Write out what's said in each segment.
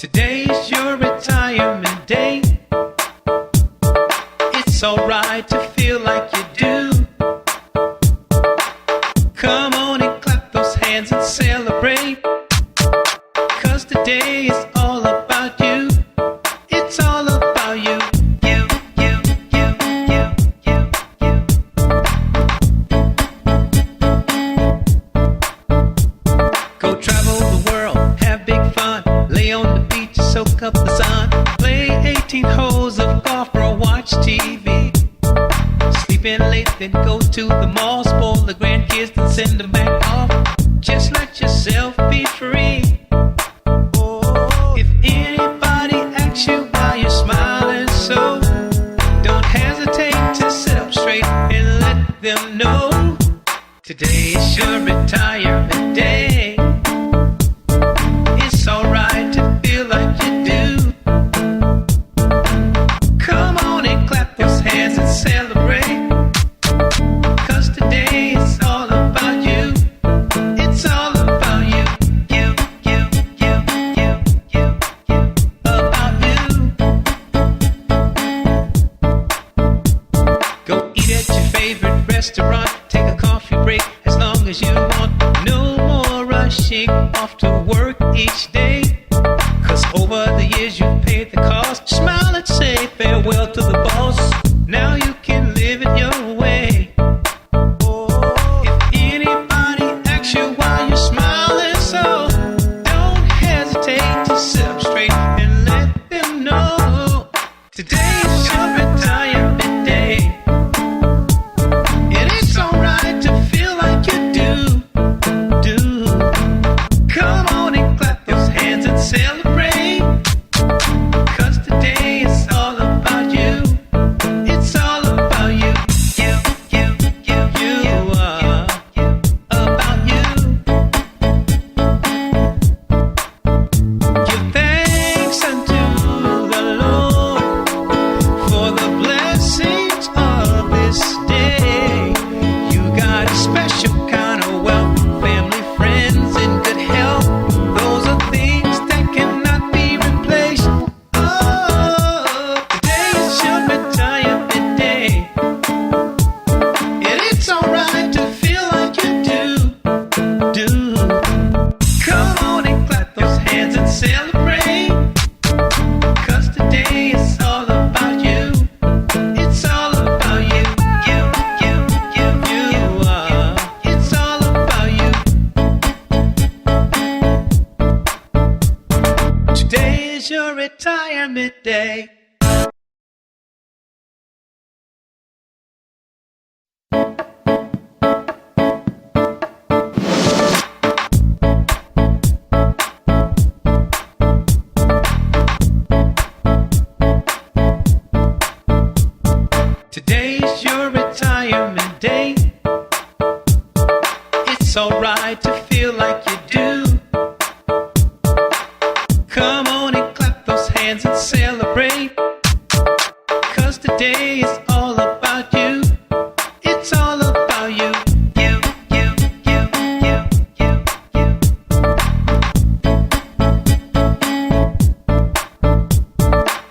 Today's your retirement day. It's alright to feel like you do. Come on and clap those hands and celebrate. 'Cause today is all about you. It's all about you. You, you, you, you, you, you. Go travel the world, have big fun. Lay on the beach, soak up the sun. Play 18 holes of golf or watch TV. Sleep in late, then go to the mall. Spoil the grandkids, then send them back off. Just let yourself be free. Oh, if anybody asks you why you're smiling so, don't hesitate to sit up straight and let them know. Today is your retirement day. It's alright to feel like you do. Come on and clap those hands and celebrate. 'Cause today is all about you. It's all about you. You, you, you, you, you, you. About you. Go eat at your favorite restaurant. Take a coffee break as long as you want. No more rushing off to work each day. 'Cause over the years you've paid the cost. Smile and say farewell to the boss. Now you can live it your way. Oh, if anybody asks you why you're smiling so, don't hesitate to sit up straight and let them know. Today's your retirement day. It is alright to feel like you do. Come on and clap those hands and celebrate. 'Cause today is all about you. It's all about you. You, you, you, you are about you. Give thanks unto the Lord for the blessings of this day. You got a special kind of wealth, family, friends, and good health. Those are things that cannot be replaced. Oh, today is your retirement day. And it's alright to feel like you do. Come on and clap those hands and celebrate. 'Cause today is all about you. It's all about you. You, you, you, you are. It's all about you. Today is your retirement day. Today's your retirement day. It's alright to feel like you do. Come on and clap those hands and celebrate. 'Cause today is all about you. It's all about you. You, you, you, you, you, you.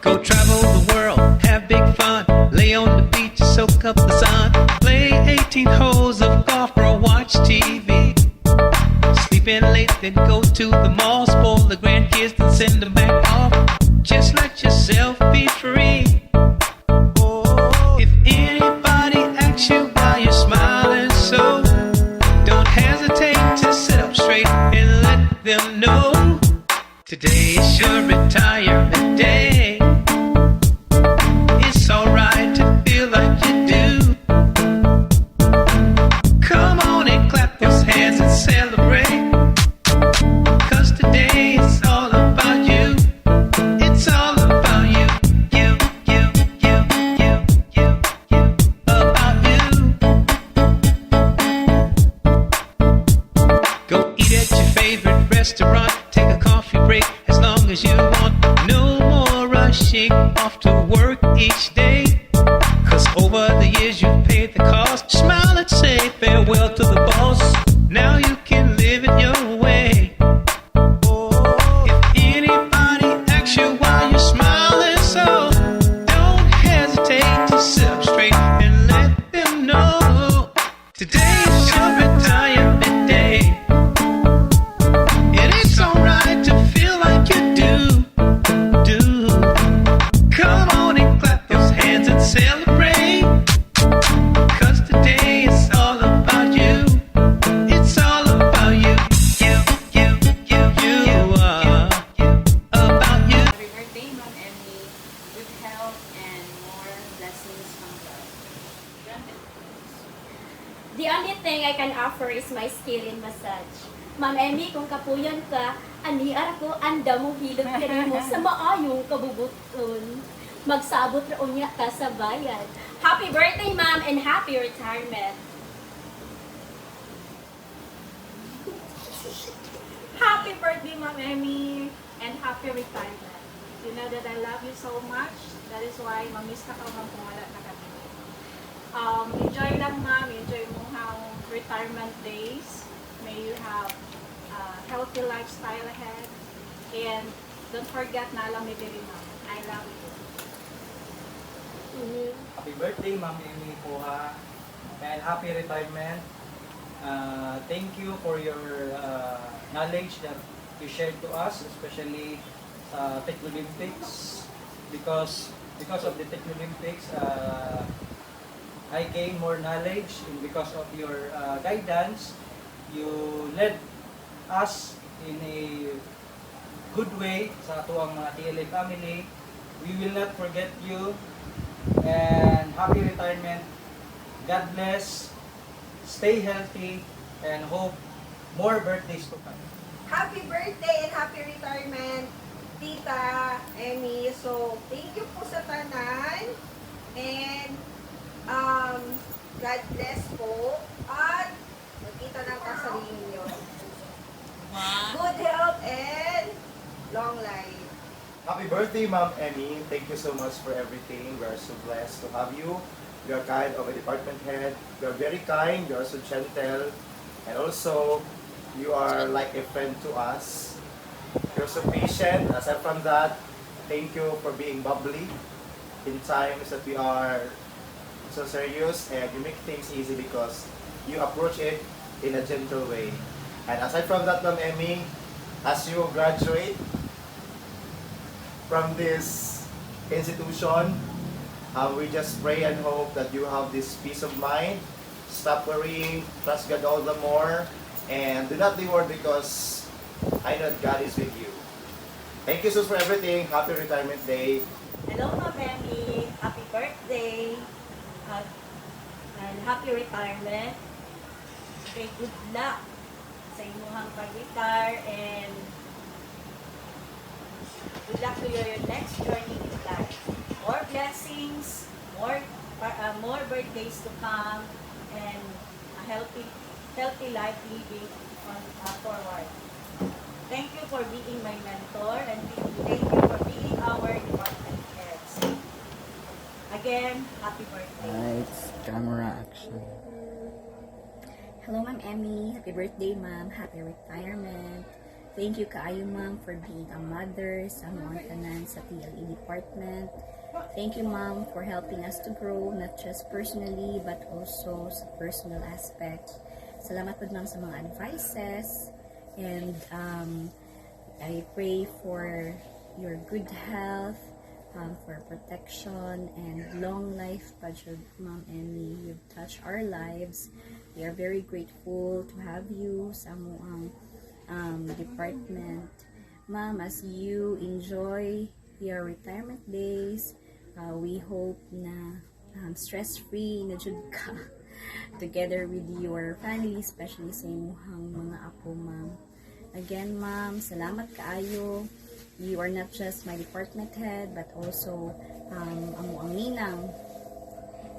Go travel the world, have big fun. Lay on the beach, soak up the sun. Play 18 holes of golf or watch TV. Sleep in late, then go to the mall. Spoil the grandkids, then send them back off. Just let yourself be free. Oh, if anybody asks you why you're smiling so, don't hesitate to sit up straight and let them know. Today is your retirement day. It's alright to feel like you do. Come on and clap those hands and celebrate. 'Cause today is all about you. It's all about you. You, you, you, you, you, you. About you. Go eat at your favorite restaurant. Take a coffee break as long as you want. No more rushing off to work each day. 'Cause over the years you've paid the cost. Smile and say farewell to the boss. Now you can live it your way. Oh, if anybody can offer is my skill in massage. Ma'am Emmy, kung kapuyan ka, aniar ko, anda mo hilog ka mo sa maayong kabubuton. Magsabot ra unya ka sa bayan. Happy birthday, ma'am, and happy retirement. Happy birthday, Ma'am Emmy, and happy retirement. You know that I love you so much. That is why mamiss ka man kung wala na kami. Enjoy lang, Ma'am. Enjoy mo ang retirement days. May you have a healthy lifestyle ahead. And don't forget na alam ni Diri, Ma'am. I love you. Happy birthday, Ma'am Emmy Puha, and happy retirement. Thank you for your knowledge that you shared to us, especially sa Technolympics. Because of the Technolympics, I gained more knowledge, and because of your guidance, you led us in a good way sa atuang mga TLA family. We will not forget you, and happy retirement. God bless. Stay healthy, and hope more birthdays to come. Happy birthday and happy retirement, Tita Emmy. So, thank you po sa tanan. And, God bless po. At, magkita ng kasarili ninyo. Good health and long life. Happy birthday, Ma'am Emmy. Thank you so much for everything. We are so blessed to have you. You are kind of a department head. You are very kind. You are so gentle. And also, you are like a friend to us. You're so patient. Aside from that, thank you for being bubbly in times that we are so serious, and you make things easy because you approach it in a gentle way. And aside from that, Ma'am Emmy, as you graduate from this institution, we just pray and hope that you have this peace of mind. Stop worrying, trust God all the more, and do not be worried because I know that God is with you. Thank you so much for everything. Happy retirement day. Hello, Ma'am Emmy. Happy birthday. And happy retirement. Okay, good luck sa inyong pag-retire, and good luck to your next journey in life. More blessings, more birthdays to come, and a healthy life living on forward. Thank you for being my mentor, and thank you for being our department heads. Again, happy birthday. Lights, camera, action. Hello, Ma'am Emmy. Happy birthday, Ma'am. Happy retirement. Thank you kaayo, Ma'am, for being a mother sa mga tanan sa TLE department. Thank you, Ma'am, for helping us to grow, not just personally, but also sa personal aspect. Salamat po, Ma'am, sa mga advices. And I pray for your good health, for protection, and long life pa jud, Ma'am Emmy. You've touched our lives. We are very grateful to have you sa amuang department. Ma'am, as you enjoy your retirement days, we hope na stress-free na jud ka together with your family, especially sa imuhang mga apo, Ma'am. Again, Ma'am, salamat kaayo. You are not just my department head, but also amuang ninang.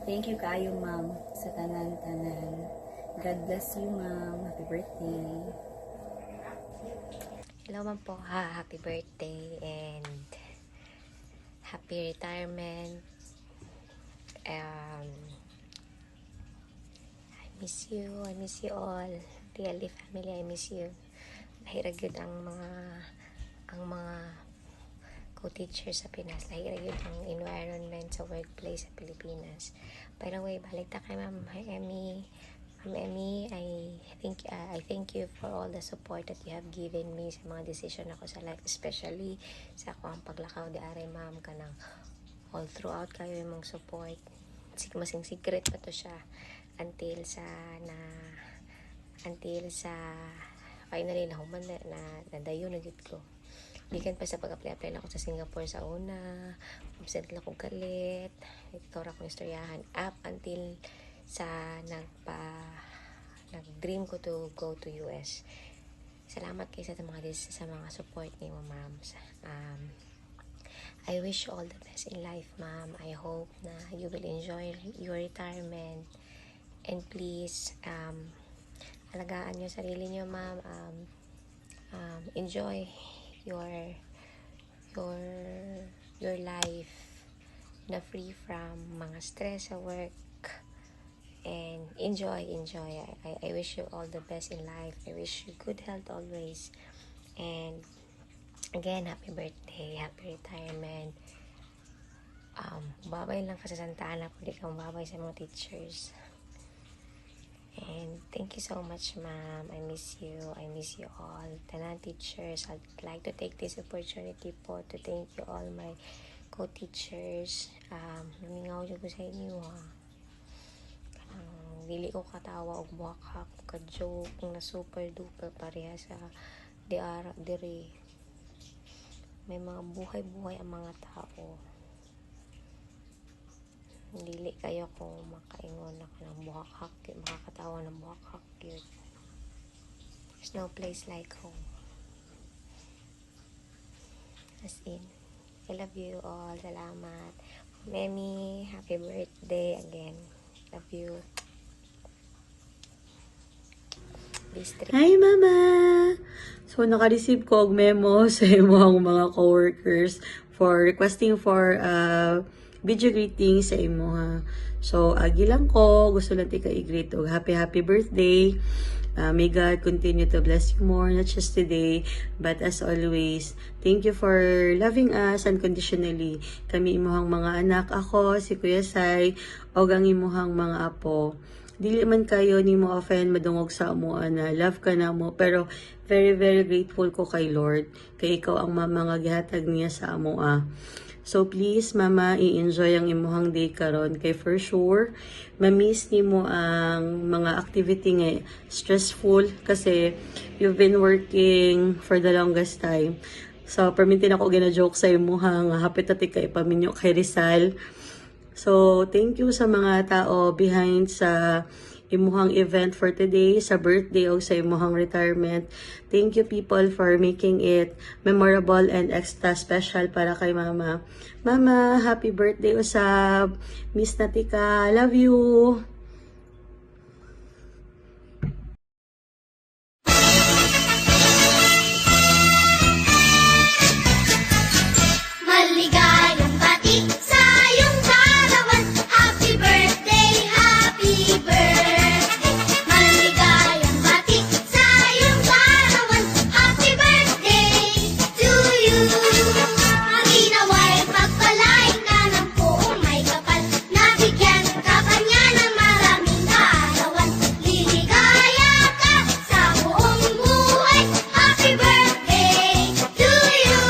Thank you kaayo, Ma'am, sa tanan-tanan. God bless you, Ma'am. Happy birthday. Hello, Ma'am po. Happy birthday and happy retirement. I miss you. I miss you all. TLE family, I miss you. Nahirag yun ang mga co-teachers sa Pinas. Nahirag yun ang environment sa workplace sa Pilipinas. By the way, balik ta kay Ma'am Emmy. Ma'am Emmy, I thank you for all the support that you have given me sa mga decision ako sa life, especially sa ako ang paglakaw di aray, Ma'am, kanang all throughout kayo yung mong support. Masing secret pa to siya until sa finally nahuman na nadayo na gid ko. Gikan pa sa pag-apply na ako sa Singapore sa una, absent lang ko galit, ito ra ko istoryahan up until sa Nag-dream ko to go to US. Salamat kayo sa mga support niyo, ma'am. I wish you all the best in life, ma'am. I hope na you will enjoy your retirement. And please, alagaan niyo sarili niyo, ma'am. Enjoy your life na free from mga stress sa work. And enjoy. I wish you all the best in life. I wish you good health always. And again, happy birthday, happy retirement. Babay lang ka sa Santa Ana, pwede kang babay sa mga teachers. And thank you so much, ma'am. I miss you all. Tanan teachers, I'd like to take this opportunity po to thank you all my co-teachers. Namingaw dyan ko sa inyo, ha. Dili ko katawa og buhakak ka joke na super duper pareha sa diri. May mga buhay ang mga tao. Dili kayo kung makaingon ako ng buhakak, makakatawa ng buhakak yun. There's no place like home. As in, I love you all. Salamat. Memi, happy birthday again. Love you. Hi, Mama! So, naka-receive ko og memo sa imong mga coworkers for requesting for video greeting sa imo, ha. So, agi lang ko. Gusto lang tika i-greet og happy birthday. May God continue to bless you more, not just today, but as always. Thank you for loving us unconditionally. Kami imuhang mga anak, ako, si Kuya Sai, og ang imuhang mga apo. Dili man kayo ni mo offend madungog sa amo na love ka na mo, pero very grateful ko kay Lord kay ikaw ang mga gihatag niya sa amo. So please, mama, i-enjoy ang imuhang day karon kay for sure ma-miss nimo ang mga activity nga stressful kasi you've been working for the longest time. So permintin ako gina-joke sa imuhang hapit ati kay paminyo kay Rizal. So, thank you sa mga tao behind sa imuhang event for today, sa birthday o sa imuhang retirement. Thank you people for making it memorable and extra special para kay Mama. Mama, happy birthday usab. Miss Natika, love you. Maligayang bati sa iyong karawan. Happy birthday, happy birthday. Maligayang bati sa iyong karawan. Happy birthday to you. Ang inaway pagpalain ka ng buong may kapal. Nabigyan ka pa niya ng maraming kaarawan. Liligaya ka sa buong buhay. Happy birthday to you.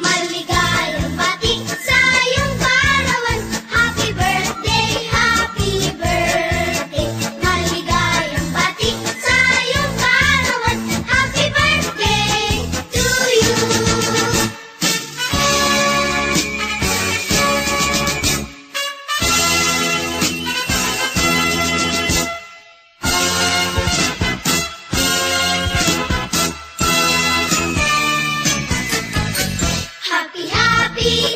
Maligayang bati sa iyong karawan. Happy birthday, happy birthday. Maligayang bati sa iyong karawan. Happy birthday to you. Happy